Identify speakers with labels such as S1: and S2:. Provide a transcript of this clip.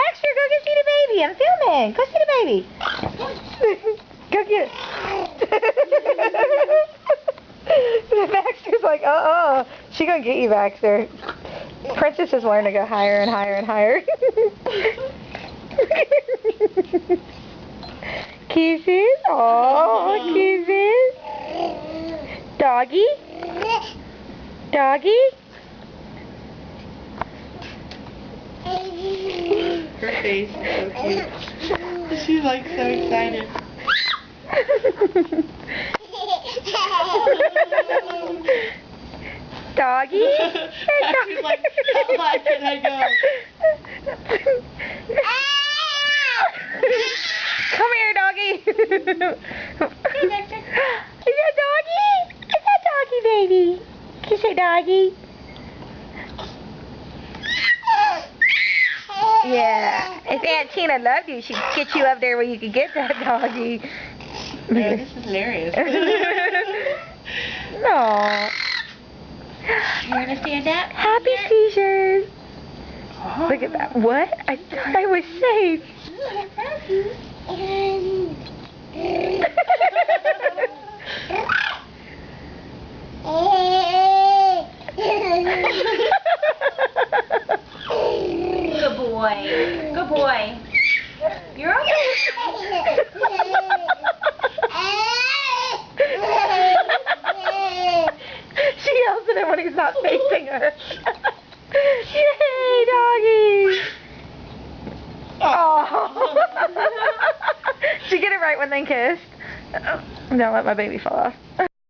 S1: Baxter, go see the baby. I'm filming. Go see the baby. Go get it. Baxter's like, she gonna get you, Baxter. Princess is learning to go higher and higher and higher. Kisses. Oh, kisses. Doggy. Doggy.
S2: Her face is so cute. She's like so excited.
S1: Doggy?
S2: She's like, how high can I go?
S1: Come here, doggy. Is that doggy? Is that doggy, baby? Can you say doggy? Yeah. If Aunt Tina loved you, she'd get you up there where you could get that doggy.
S2: Yeah, this is hilarious.
S1: Aww.
S2: You want to stand up?
S1: Happy seizures. Look at that. What? I thought I was safe.
S3: Good boy. Good boy. You're okay.
S1: She yells at him when he's not facing her. Yay, doggy! Oh. Did you get it right when they kissed? Don't let my baby fall off.